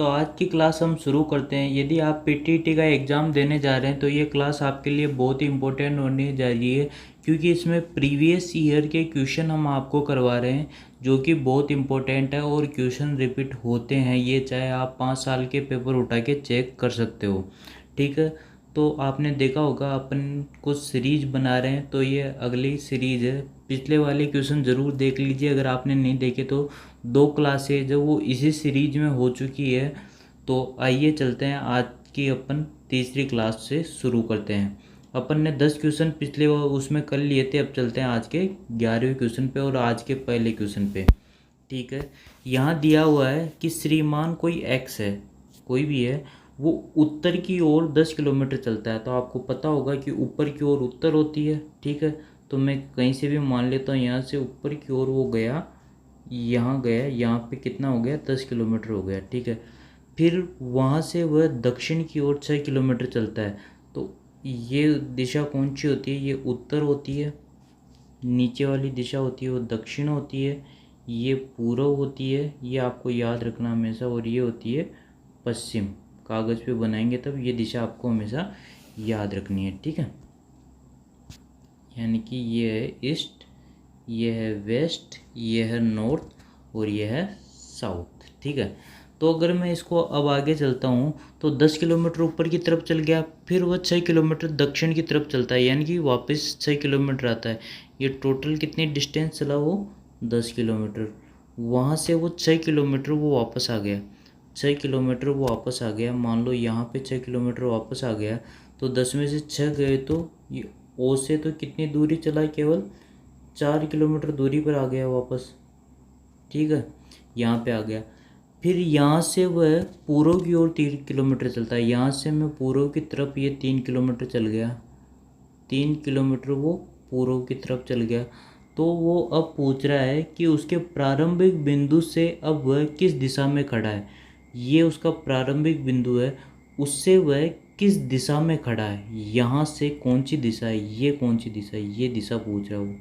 तो आज की क्लास हम शुरू करते हैं। यदि आप पीटीटी का एग्ज़ाम देने जा रहे हैं तो ये क्लास आपके लिए बहुत ही इम्पोर्टेंट होने जा रही है, क्योंकि इसमें प्रीवियस ईयर के क्वेश्चन हम आपको करवा रहे हैं जो कि बहुत इम्पोर्टेंट है और क्वेश्चन रिपीट होते हैं। ये चाहे आप 5 साल के पेपर उठा के चेक कर सकते हो, ठीक है। तो आपने देखा होगा अपन कुछ सीरीज बना रहे हैं, तो ये अगली सीरीज़ है। पिछले वाले क्वेश्चन ज़रूर देख लीजिए, अगर आपने नहीं देखे तो 2 क्लासेज जो वो इसी सीरीज में हो चुकी है। तो आइए चलते हैं, आज की अपन तीसरी क्लास से शुरू करते हैं। अपन ने 10 क्वेश्चन पिछले उसमें कर लिए थे, अब चलते हैं आज के 11वें क्वेश्चन पे और आज के पहले क्वेश्चन पे, ठीक है। यहाँ दिया हुआ है कि श्रीमान कोई एक्स है, कोई भी है, वो उत्तर की ओर 10 किलोमीटर चलता है। तो आपको पता होगा कि ऊपर की ओर उत्तर होती है, ठीक है। तो मैं कहीं से भी मान लेता हूँ, यहाँ से ऊपर की ओर वो गया, यहाँ गया, यहाँ पे कितना हो गया, 10 किलोमीटर हो गया, ठीक है। फिर वहाँ से वह दक्षिण की ओर 6 किलोमीटर चलता है। तो ये दिशा कौन सी होती है? ये उत्तर होती है। नीचे वाली दिशा होती है वो दक्षिण होती है। ये पूर्व होती है, ये आपको याद रखना हमेशा। और ये होती है पश्चिम। कागज़ पे बनाएंगे तब ये दिशा आपको हमेशा याद रखनी है, ठीक है। यानी कि ये है ईस्ट, ये है वेस्ट, ये है नॉर्थ और ये है साउथ, ठीक है। तो अगर मैं इसको अब आगे चलता हूँ तो 10 किलोमीटर ऊपर की तरफ चल गया, फिर वह 6 किलोमीटर दक्षिण की तरफ चलता है, यानी कि वापस 6 किलोमीटर आता है। ये टोटल कितनी डिस्टेंस चला वो? 10 किलोमीटर। वहाँ से वो 6 किलोमीटर वो वापस आ गया, 6 किलोमीटर वो वापस आ गया। मान लो यहाँ पे 6 किलोमीटर वापस आ गया, तो 10 में से 6 गए, तो ये ओ से तो कितनी दूरी चला? केवल 4 किलोमीटर दूरी पर आ गया वापस, ठीक है। यहाँ पे आ गया। फिर यहाँ से वह पूर्व की ओर 3 किलोमीटर चलता है। यहाँ से मैं पूर्व की तरफ ये 3 किलोमीटर चल गया, 3 किलोमीटर वो पूर्व की तरफ चल गया। तो वो अब पूछ रहा है कि उसके प्रारंभिक बिंदु से अब वह किस दिशा में खड़ा है। ये उसका प्रारंभिक बिंदु है, उससे वह किस दिशा में खड़ा है। यहाँ से कौन सी दिशा है, ये कौन सी दिशा है, ये दिशा पूछ रहा है वो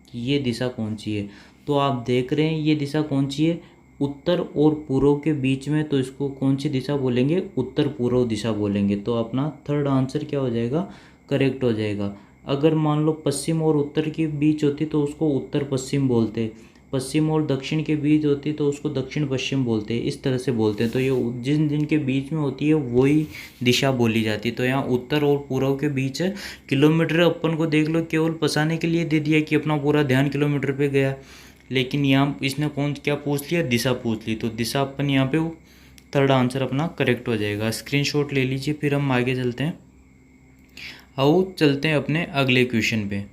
कि ये दिशा कौन सी है। तो आप देख रहे हैं ये दिशा कौन सी है? उत्तर और पूर्व के बीच में, तो इसको कौन सी दिशा बोलेंगे? उत्तर पूर्व दिशा बोलेंगे। तो अपना थर्ड आंसर क्या हो जाएगा? करेक्ट हो जाएगा। अगर मान लो पश्चिम और उत्तर के बीच होती तो उसको उत्तर पश्चिम बोलते, पश्चिम और दक्षिण के बीच होती तो उसको दक्षिण पश्चिम बोलते, इस तरह से बोलते हैं। तो ये जिन जिनके बीच में होती है वही दिशा बोली जाती है। तो यहाँ उत्तर और पूर्व के बीच है। किलोमीटर अपन को देख लो केवल फंसाने के लिए दे दिया कि अपना पूरा ध्यान किलोमीटर पे गया, लेकिन यहाँ इसने कौन क्या पूछ लिया? दिशा पूछ ली। तो दिशा अपन यहाँ पे वो थर्ड आंसर अपना करेक्ट हो जाएगा। स्क्रीनशॉट ले लीजिए, फिर हम आगे चलते हैं। आओ चलते हैं अपने अगले क्वेश्चन पे।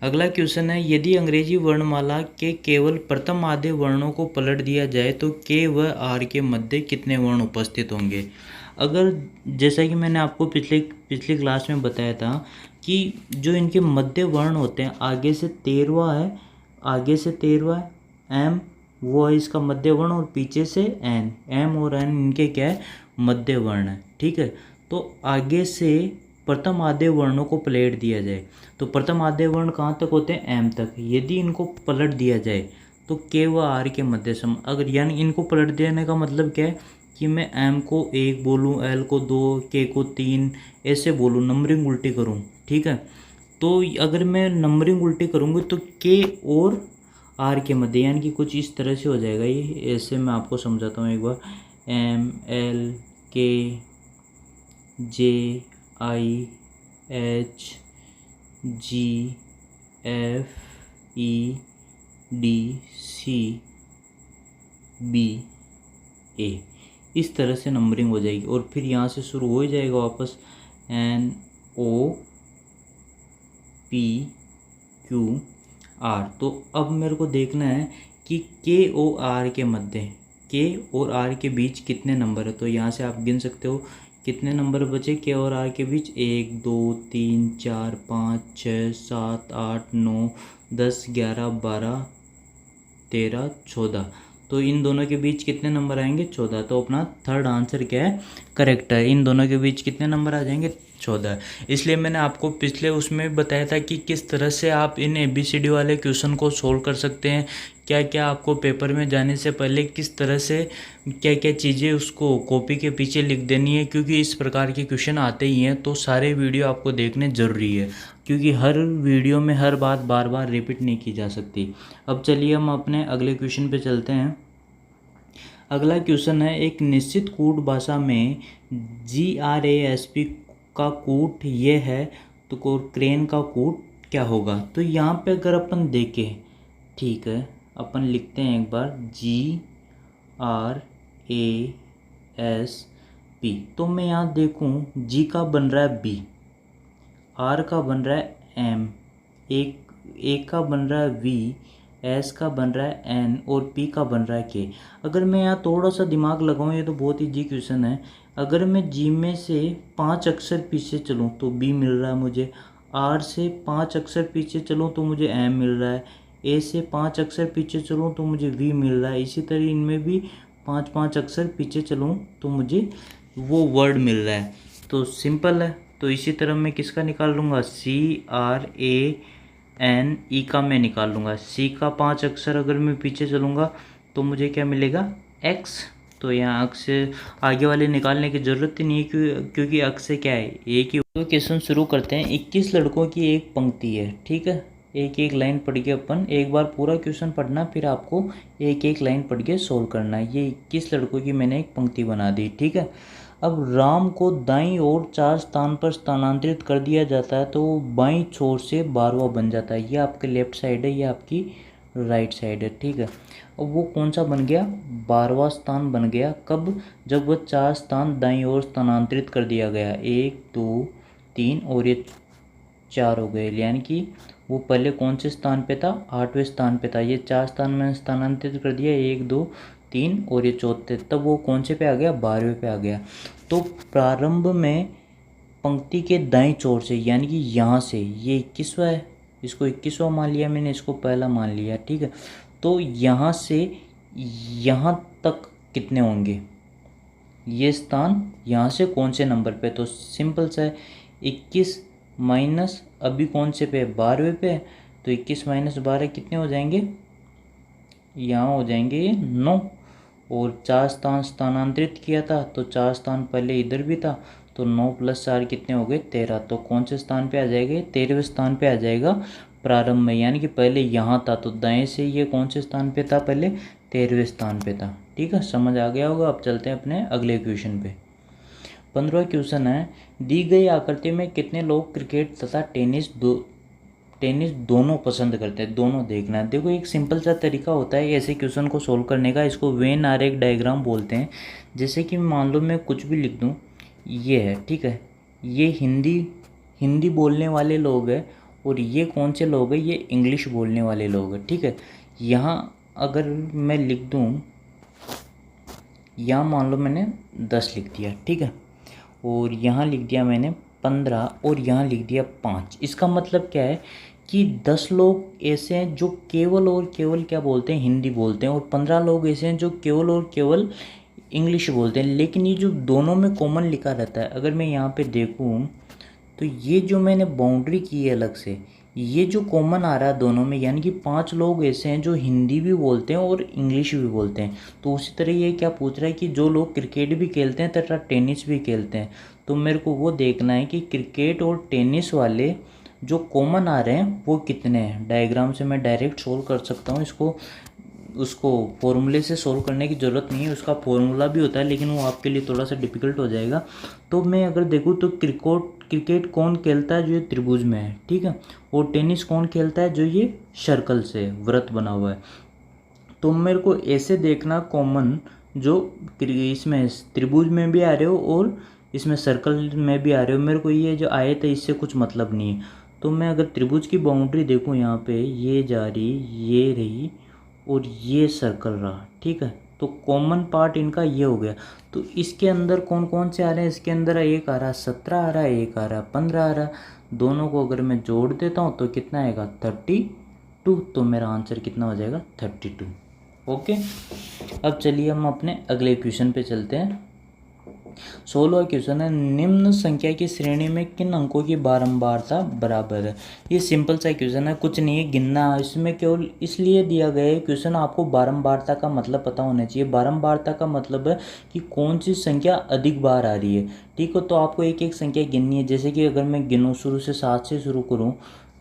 अगला क्वेश्चन है, यदि अंग्रेजी वर्णमाला के केवल प्रथम आधे वर्णों को पलट दिया जाए तो के व आर के मध्य कितने वर्ण उपस्थित होंगे? अगर जैसा कि मैंने आपको पिछली क्लास में बताया था कि जो इनके मध्य वर्ण होते हैं, आगे से 13वां है, आगे से 13वां है एम, वो है इसका मध्य वर्ण, और पीछे से एन, एम और एन इनके क्या है? मध्य वर्ण है, ठीक है। तो आगे से प्रथम आधे वर्णों को पलट दिया जाए, तो प्रथम आधे वर्ण कहाँ तक होते हैं? एम तक। यदि इनको पलट दिया जाए तो के व आर के मध्य सम, अगर यानी इनको पलट देने का मतलब क्या है कि मैं एम को 1 बोलूँ, एल को 2, के को 3, ऐसे बोलूँ, नंबरिंग उल्टी करूँ, ठीक है। तो अगर मैं नंबरिंग उल्टी करूँगी तो के और आर के मध्य, यानी कि कुछ इस तरह से हो जाएगा। ये ऐसे मैं आपको समझाता हूँ एक बार। एम, एल, के, जे, आई, एच, जी, एफ, ई, डी, सी, बी, ए, इस तरह से नंबरिंग हो जाएगी। और फिर यहाँ से शुरू हो जाएगा वापस N, O, P, Q, R. तो अब मेरे को देखना है कि के ओ आर के मध्य, के और आर के बीच कितने नंबर है। तो यहाँ से आप गिन सकते हो कितने नंबर बचे के और आर के बीच? 1, 2, 3, 4, 5, 6, 7, 8, 9, 10, 11, 12, 13, 14। तो इन दोनों के बीच कितने नंबर आएंगे? 14। तो अपना थर्ड आंसर क्या है? करेक्ट है। इन दोनों के बीच कितने नंबर आ जाएंगे? 14। इसलिए मैंने आपको पिछले उसमें बताया था कि किस तरह से आप इन ABCD वाले क्वेश्चन को सोल्व कर सकते हैं, क्या क्या आपको पेपर में जाने से पहले किस तरह से क्या क्या चीज़ें उसको कॉपी के पीछे लिख देनी है, क्योंकि इस प्रकार के क्वेश्चन आते ही हैं। तो सारे वीडियो आपको देखने ज़रूरी है, क्योंकि हर वीडियो में हर बात बार बार रिपीट नहीं की जा सकती। अब चलिए हम अपने अगले क्वेश्चन पे चलते हैं। अगला क्वेश्चन है, एक निश्चित कूट भाषा में GRASP का कूट ये है तो क्रेन का कूट क्या होगा। तो यहाँ पे अगर अपन देखें, ठीक है, अपन लिखते हैं एक बार GRASP। तो मैं यहाँ देखूँ, जी का बन रहा है B, आर का बन रहा है M, एक का बन रहा है V, एस का बन रहा है N और P का बन रहा है K। अगर मैं यहाँ थोड़ा सा दिमाग लगाऊँ, ये तो बहुत इजी क्वेश्चन है। अगर मैं G में से 5 अक्षर पीछे चलूँ तो B मिल रहा है मुझे, R से 5 अक्षर पीछे चलूँ तो मुझे M मिल रहा है, A से 5 अक्षर पीछे चलूँ तो मुझे V मिल रहा है। इसी तरह इनमें भी 5 अक्षर पीछे चलूँ तो मुझे वो वर्ड मिल रहा है। तो सिंपल है। तो इसी तरह मैं किसका निकाल लूँगा, CRANE का मैं निकाल लूँगा। C का 5 अक्षर अगर मैं पीछे चलूँगा तो मुझे क्या मिलेगा, X। तो यहाँ अक्ष से आगे वाले निकालने की ज़रूरत ही नहीं है, क्योंकि अक्ष से क्या है, एक ही। तो क्वेश्चन शुरू करते हैं। 21 लड़कों की एक पंक्ति है, ठीक है, एक एक लाइन पढ़ के अपन एक बार पूरा क्वेश्चन पढ़ना, फिर आपको एक एक लाइन पढ़ के सोल्व करना है। ये 21 लड़कों की मैंने एक पंक्ति बना दी, ठीक है। अब राम को दाईं ओर 4 स्थान पर स्थानांतरित कर दिया जाता है तो वो बाईं छोर से 12वां बन जाता है। ये आपके लेफ्ट साइड है, ये आपकी राइट साइड है, ठीक है। अब वो कौन सा बन गया, 12वां स्थान बन गया। कब, जब वह 4 स्थान दाईं ओर स्थानांतरित कर दिया गया, 1 2 3 और ये 4 हो गए। यानी कि वो पहले कौन से स्थान पे था, 8वें स्थान पे था। ये 4 स्थान में स्थानांतरित कर दिया, 1 2 3 और ये चौथे, तब वो कौन से पे आ गया, 12वें पे आ गया। तो प्रारंभ में पंक्ति के दाईं छोर से, यानी कि यहाँ से, ये 21वां है, इसको 21वां मान लिया मैंने, इसको पहला मान लिया, ठीक है। तो यहाँ से यहाँ तक कितने होंगे, ये स्थान यहाँ से कौन से नंबर पे, तो सिंपल सा है, 21 माइनस अभी कौन से पे, 12वें पे। तो 21 माइनस 12 कितने हो जाएंगे, यहाँ हो जाएंगे ये 9। और 4 स्थान स्थानांतरित किया था तो 4 स्थान पहले इधर भी था, तो 9 + 4 कितने हो गए, 13। तो कौन से स्थान पे आ जाएगा, 13वें स्थान पे आ जाएगा प्रारंभ में। यानी कि पहले यहाँ था तो दाएं से ये कौन से स्थान पे था, पहले 13वें स्थान पे था, ठीक है, समझ आ गया होगा। अब चलते हैं अपने अगले क्वेश्चन पे। 15वां क्वेश्चन है, दी गई आकृति में कितने लोग क्रिकेट तथा टेनिस दोनों पसंद करते हैं, दोनों देखना है। देखो, एक सिंपल सा तरीका होता है ऐसे क्वेश्चन को सोल्व करने का, इसको वेन आरेख डायग्राम बोलते हैं। जैसे कि मान लो मैं कुछ भी लिख दूँ, ये है, ठीक है, ये हिंदी बोलने वाले लोग हैं, और ये कौन से लोग हैं, ये इंग्लिश बोलने वाले लोग हैं, ठीक है। यहाँ अगर मैं लिख दूँ, यहाँ मान लो मैंने 10 लिख दिया, ठीक है, और यहाँ लिख दिया मैंने 15 और यहाँ लिख दिया 5। इसका मतलब क्या है कि 10 लोग ऐसे हैं जो केवल और केवल क्या बोलते हैं, हिंदी बोलते हैं, और 15 लोग ऐसे हैं जो केवल और केवल इंग्लिश बोलते हैं। लेकिन ये जो दोनों में कॉमन लिखा रहता है, अगर मैं यहाँ पे देखूँ तो ये जो मैंने बाउंड्री की है अलग से, ये जो कॉमन आ रहा है दोनों में, यानी कि 5 लोग ऐसे हैं जो हिंदी भी बोलते हैं और इंग्लिश भी बोलते हैं। तो उसी तरह ये क्या पूछ रहा है कि जो लोग क्रिकेट भी खेलते हैं तथा टेनिस भी खेलते हैं, तो मेरे को वो देखना है कि क्रिकेट और टेनिस वाले जो कॉमन आ रहे हैं वो कितने हैं। डायग्राम से मैं डायरेक्ट सोल्व कर सकता हूँ इसको, उसको फॉर्मूले से सोल्व करने की ज़रूरत नहीं है, उसका फॉर्मूला भी होता है, लेकिन वो आपके लिए थोड़ा सा डिफिकल्ट हो जाएगा। तो मैं अगर देखूँ तो क्रिकेट कौन खेलता है, जो ये त्रिभुज में है, ठीक है, और टेनिस कौन खेलता है, जो ये सर्कल से वृत्त बना हुआ है। तो मेरे को ऐसे देखना कॉमन, जो इसमें त्रिभुज में भी आ रहे हो और इसमें सर्कल में भी आ रहे हो, मेरे को ये जो आयत है इससे कुछ मतलब नहीं है। तो मैं अगर त्रिभुज की बाउंड्री देखूँ, यहाँ पे ये जा रही, ये रही और ये सर्कल रहा, ठीक है, तो कॉमन पार्ट इनका ये हो गया। तो इसके अंदर कौन कौन से आ रहे हैं, इसके अंदर एक आ रहा है 17 आ रहा है, एक आ रहा है 15 आ रहा है। दोनों को अगर मैं जोड़ देता हूँ तो कितना आएगा, 32। तो मेरा आंसर कितना हो जाएगा, 32। ओके, अब चलिए हम अपने अगले क्वेश्चन पे चलते हैं। 16वां क्वेश्चन है, निम्न संख्या की श्रेणी में किन अंकों की बारंबारता बराबर है। ये सिंपल सा क्वेश्चन है, कुछ नहीं है गिनना, इसमें केवल इसलिए दिया गया है क्वेश्चन, आपको बारंबारता का मतलब पता होना चाहिए। बारंबारता का मतलब है कि कौन सी संख्या अधिक बार आ रही है। ठीक है, तो आपको एक एक संख्या गिननी है। जैसे कि अगर मैं गिनूँ शुरू से 7 से शुरू करूँ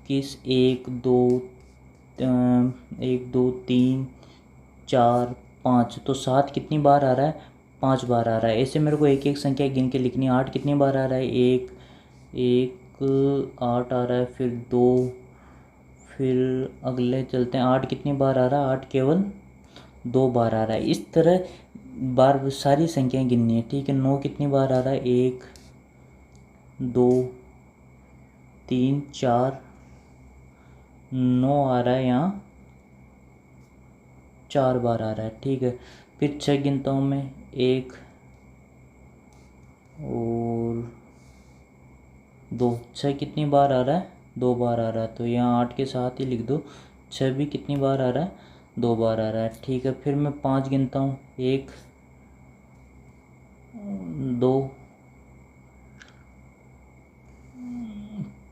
कि 1 2 3 4 5, तो 7 कितनी बार आ रहा है, 5 बार आ रहा है। ऐसे मेरे को एक एक संख्या गिन के लिखनी है। 8 कितनी बार आ रहा है, एक 8 आ रहा है, फिर 2, फिर अगले चलते हैं, 8 कितनी बार आ रहा है, 8 केवल 2 बार आ रहा है। इस तरह बार सारी संख्याएं गिननी है। ठीक है, 9 कितनी बार आ रहा है, 1 2 3 4, 9 आ रहा है, यहाँ 4 बार आ रहा है। ठीक है, फिर 6 गिनता हूँ मैं, 1 और 2, 6 कितनी बार आ रहा है, 2 बार आ रहा है, तो यहाँ 8 के साथ ही लिख दो। 6 भी कितनी बार आ रहा है, 2 बार आ रहा है। ठीक है, फिर मैं 5 गिनता हूँ, 1 2,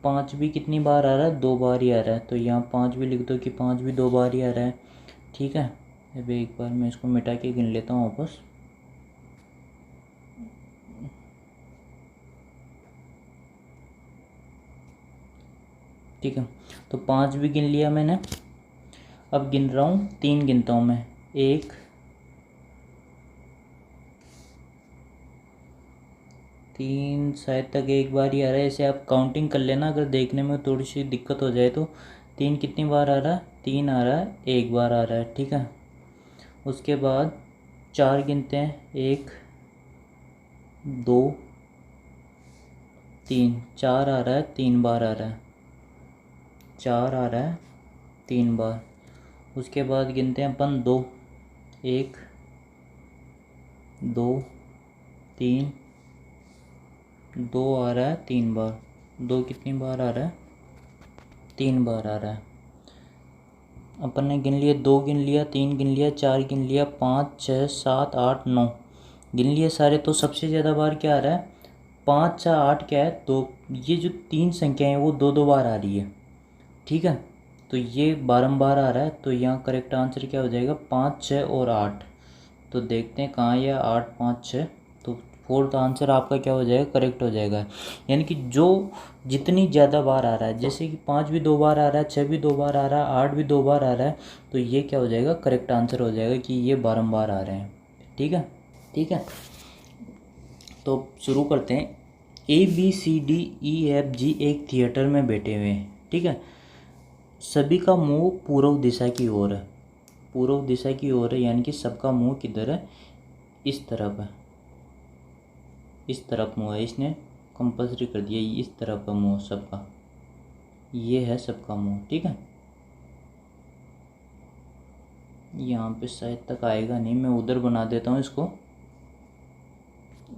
5 भी कितनी बार आ रहा है, 2 बार ही आ रहा है, तो यहाँ 5 भी लिख दो कि 5 भी 2 बार ही आ रहा है। ठीक है, अब एक बार मैं इसको मिटा के गिन लेता हूँ वापस। ठीक है, तो 5 भी गिन लिया मैंने। अब गिन रहा हूँ, 3 गिनता हूँ मैं, 1 3 शायद तक एक बार ही आ रहा है। ऐसे आप काउंटिंग कर लेना, अगर देखने में थोड़ी सी दिक्कत हो जाए तो। 3 कितनी बार आ रहा है, 3 आ रहा है, एक बार आ रहा है। ठीक है, उसके बाद 4 गिनते हैं, 1 2 3, 4 आ रहा है, 3 बार आ रहा है, 4 आ रहा है 3 बार। उसके बाद गिनते हैं अपन 2, 1 2 3, 2 आ रहा है 3 बार। 2 कितनी बार आ रहा है, 3 बार आ रहा है। अपन ने गिन लिए, 2 गिन लिया, 3 गिन लिया, 4 गिन लिया, 5 6 7 8 9 गिन लिए सारे। तो सबसे ज़्यादा बार क्या आ रहा है, 5 6 8 क्या है, तो ये जो 3 संख्याएं हैं वो 2 बार आ रही है। ठीक है, तो ये बारंबार आ रहा है, तो यहाँ करेक्ट आंसर क्या हो जाएगा, 5 6 और 8। तो देखते हैं कहाँ, या 8 5 6, तो फोर्थ आंसर आपका क्या हो जाएगा, करेक्ट हो जाएगा। यानी कि जो जितनी ज़्यादा बार आ रहा है, जैसे कि 5 भी 2 बार आ रहा है, 6 भी 2 बार आ रहा है, 8 भी 2 बार आ रहा है, तो ये क्या हो जाएगा, करेक्ट आंसर हो जाएगा कि ये बारंबार आ रहे हैं। ठीक है, ठीक है, तो शुरू करते हैं। ABCDEFG एक थिएटर में बैठे हुए हैं। ठीक है, सभी का मुंह पूर्व दिशा की ओर है, पूर्व दिशा की ओर है, यानी कि सबका मुंह किधर है, इस तरफ है, इस तरफ मुंह है। इसने कंपल्सरी कर दिया, इस तरफ का मुंह सबका, ये है सबका मुंह। ठीक है, यहाँ पे शायद तक आएगा नहीं, मैं उधर बना देता हूँ इसको,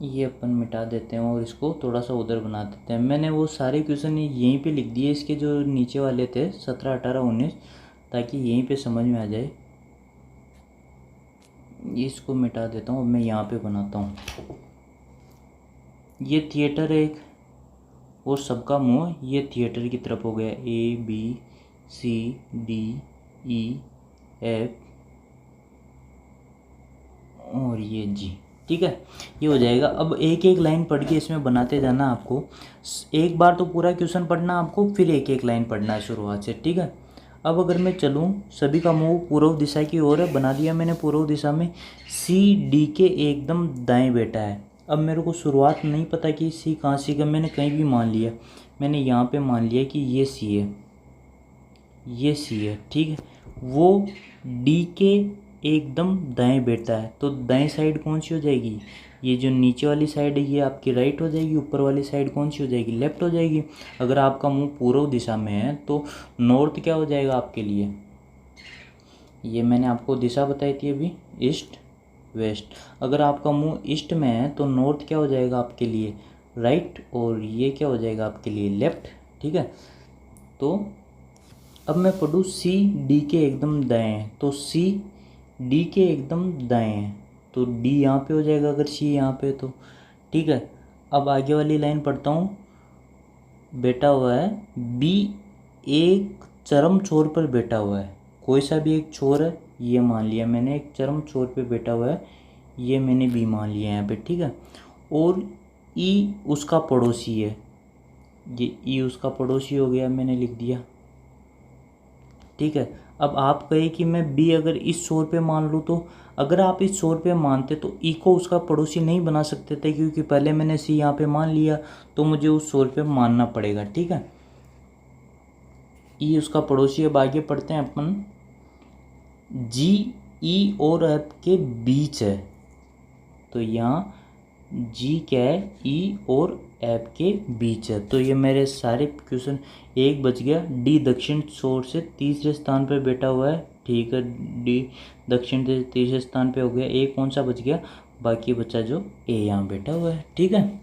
ये अपन मिटा देते हैं और इसको थोड़ा सा उधर बना देते हैं। मैंने वो सारे क्वेश्चन यहीं पे लिख दिए, इसके जो नीचे वाले थे 17 18 19, ताकि यहीं पे समझ में आ जाए। इसको मिटा देता हूँ, अब मैं यहाँ पे बनाता हूँ। ये थिएटर है एक, और सबका मुंह ये थिएटर की तरफ हो गया, ABCDEF और ये G। ठीक है, ये हो जाएगा। अब एक एक लाइन पढ़ के इसमें बनाते जाना आपको। एक बार तो पूरा क्वेश्चन पढ़ना आपको, फिर एक एक लाइन पढ़ना है शुरुआत से। ठीक है, अब अगर मैं चलूँ, सभी का मुंह पूर्व दिशा की ओर है, बना दिया मैंने पूर्व दिशा में। CD के एकदम दाएं बैठा है। अब मेरे को शुरुआत नहीं पता कि C कहाँ C का, मैंने कहीं भी मान लिया, मैंने यहाँ पे मान लिया कि ये C है, ये C है। ठीक है, वो D के एकदम दाएं बैठा है, तो दाएं साइड कौन सी हो जाएगी, ये जो नीचे वाली साइड है ये आपकी राइट हो जाएगी, ऊपर वाली साइड कौन सी हो जाएगी, लेफ्ट हो जाएगी। अगर आपका मुंह पूर्व दिशा में है तो नॉर्थ क्या हो जाएगा आपके लिए, ये मैंने आपको दिशा बताई थी अभी, ईस्ट वेस्ट। अगर आपका मुंह ईस्ट में है तो नॉर्थ क्या हो जाएगा आपके लिए, राइट, और ये क्या हो जाएगा आपके लिए, लेफ्ट। ठीक है, तो अब मैं पढ़ूँ CD के एकदम दाएं है, तो CD के एकदम दाएं है, तो D यहाँ पे हो जाएगा अगर C यहाँ पे, तो ठीक है। अब आगे वाली लाइन पढ़ता हूँ। बैठा हुआ है बी एक चरम छोर पर बैठा हुआ है। कोई सा भी एक छोर है, ये मान लिया मैंने एक चरम छोर पे बैठा हुआ है, ये मैंने बी मान लिया यहाँ पे, ठीक है। और ई उसका पड़ोसी है, ये ई उसका पड़ोसी हो गया, मैंने लिख दिया, ठीक है। अब आप कहे कि मैं बी अगर इस छोर पे मान लूँ, तो अगर आप इस छोर पे मानते तो ई को उसका पड़ोसी नहीं बना सकते थे, क्योंकि पहले मैंने सी यहाँ पे मान लिया, तो मुझे उस छोर पे मानना पड़ेगा, ठीक है। ई उसका पड़ोसी। अब आगे पढ़ते हैं अपन। जी ई और एफ के बीच है, तो यहाँ जी क्या है, ई और एफ के बीच है। तो ये मेरे सारे क्वेश्चन एक बच गया। डी दक्षिण छोर से तीसरे स्थान पर बैठा हुआ है, ठीक है। डी दक्षिण से तीसरे स्थान पे हो गया। ए कौन सा बच गया, बाकी बचा जो ए यहाँ बैठा हुआ है, ठीक है।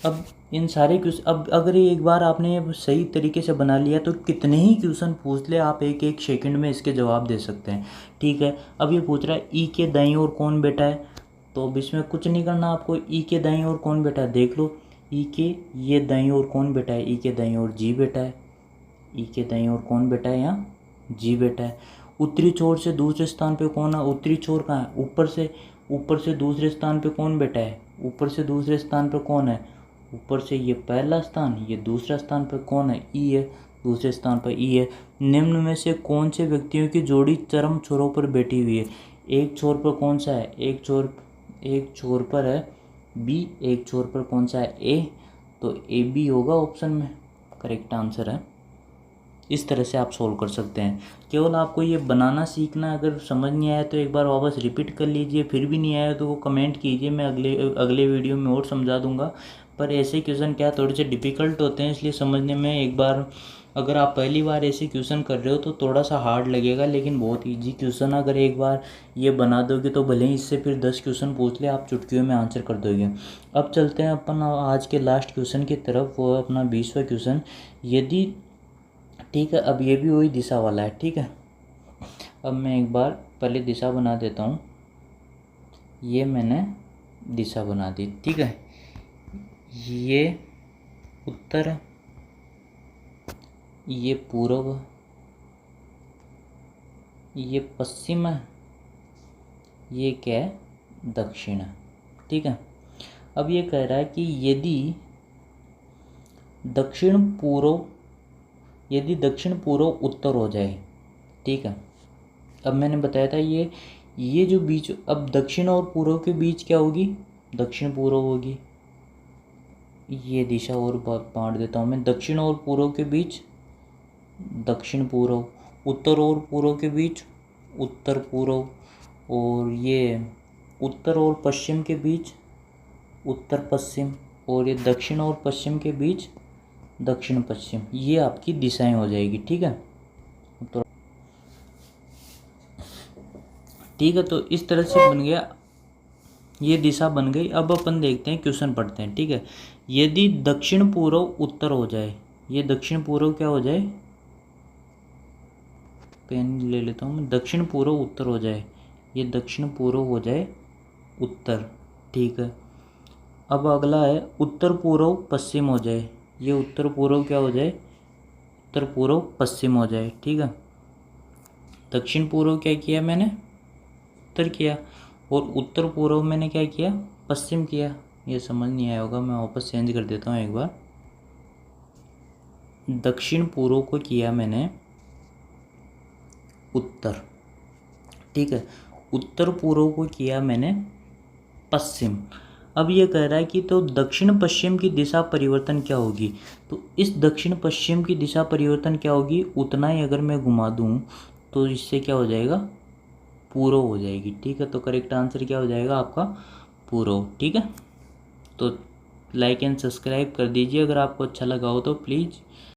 अब इन सारे क्वेश्चन, अब अगर ये एक बार आपने सही तरीके से बना लिया तो कितने ही क्वेश्चन पूछ ले आप, एक एक सेकंड में इसके जवाब दे सकते हैं, ठीक है। अब ये पूछ रहा है ई के दाईं ओर कौन बैठा है, तो अब इसमें कुछ नहीं करना आपको। ई के दाईं ओर कौन बैठा है देख लो, ई के ये दाईं ओर कौन बैठा है, ई के दाईं ओर जी बैठा है। ई के दाईं ओर कौन बैठा है, यहाँ जी बैठा है। उत्तरी छोर से दूसरे स्थान पे कौन है, उत्तरी छोर कहाँ है, ऊपर से दूसरे स्थान पे कौन बैठा है, ऊपर से दूसरे स्थान पे कौन है, ऊपर से ये पहला स्थान, ये दूसरा स्थान पर कौन है, ई है, दूसरे स्थान पर ई है। निम्न में से कौन से व्यक्तियों की जोड़ी चरम छोरों पर बैठी हुई है, एक छोर पर कौन सा है, एक छोर पर है बी, एक छोर पर कौन सा है ए, तो ए बी होगा ऑप्शन में, करेक्ट आंसर है। इस तरह से आप सोल्व कर सकते हैं। केवल आपको ये बनाना सीखना, अगर समझ नहीं आया तो एक बार वापस रिपीट कर लीजिए, फिर भी नहीं आया तो वो कमेंट कीजिए, मैं अगले वीडियो में और समझा दूंगा। पर ऐसे क्वेश्चन क्या थोड़े से डिफ़िकल्ट होते हैं, इसलिए समझने में एक बार, अगर आप पहली बार ऐसे क्वेश्चन कर रहे हो तो थोड़ा सा हार्ड लगेगा, लेकिन बहुत ईजी क्वेश्चन, अगर एक बार ये बना दोगे तो भले ही इससे फिर 10 क्वेश्चन पूछ ले, आप चुटकियों में आंसर कर दोगे। अब चलते हैं अपन आज के लास्ट क्वेश्चन की तरफ, वो अपना 20वां क्वेश्चन। यदि, ठीक है, अब ये भी वही दिशा वाला है, ठीक है। अब मैं एक बार पहले दिशा बना देता हूँ, ये मैंने दिशा बना दी, ठीक है। ये उत्तर है, ये पूर्व है, ये पश्चिम है, ये क्या है, दक्षिण है, ठीक है। अब ये कह रहा है कि यदि दक्षिण पूर्व उत्तर हो जाए, ठीक है। अब मैंने बताया था ये जो बीच, अब दक्षिण और पूर्व के बीच क्या होगी, दक्षिण पूर्व होगी। ये दिशा और बांट देता हूँ मैं, दक्षिण और पूर्व के बीच दक्षिण पूर्व, उत्तर और पूर्व के बीच उत्तर पूर्व, और ये उत्तर और पश्चिम के बीच उत्तर पश्चिम, और ये दक्षिण और पश्चिम के बीच दक्षिण पश्चिम। ये आपकी दिशाएं हो जाएगी, ठीक है। तो ठीक है, तो इस तरह से बन गया, ये दिशा बन गई। अब अपन देखते हैं, क्वेश्चन पढ़ते हैं, ठीक है। यदि दक्षिण पूर्व उत्तर हो जाए, ये दक्षिण पूर्व क्या हो जाए, पेन ले लेता हूँ मैं, दक्षिण पूर्व उत्तर हो जाए, ये दक्षिण पूर्व हो जाए उत्तर, ठीक है। अब अगला है उत्तर पूर्व पश्चिम हो जाए, ये उत्तर पूर्व क्या हो जाए, उत्तर पूर्व पश्चिम हो जाए, ठीक है। दक्षिण पूर्व क्या किया मैंने, उत्तर किया, और उत्तर पूर्व मैंने क्या किया, पश्चिम किया। ये समझ नहीं आया होगा, मैं वापस चेंज कर देता हूँ एक बार। दक्षिण पूर्व को किया मैंने उत्तर, ठीक है। उत्तर पूर्व को किया मैंने पश्चिम। अब ये कह रहा है कि तो दक्षिण पश्चिम की दिशा परिवर्तन क्या होगी, तो इस दक्षिण पश्चिम की दिशा परिवर्तन क्या होगी, उतना ही अगर मैं घुमा दूँ तो इससे क्या हो जाएगा, पूर्व हो जाएगी, ठीक है। तो करेक्ट आंसर क्या हो जाएगा आपका, पूर्व, ठीक है। तो लाइक एंड सब्सक्राइब कर दीजिए अगर आपको अच्छा लगा हो तो प्लीज़।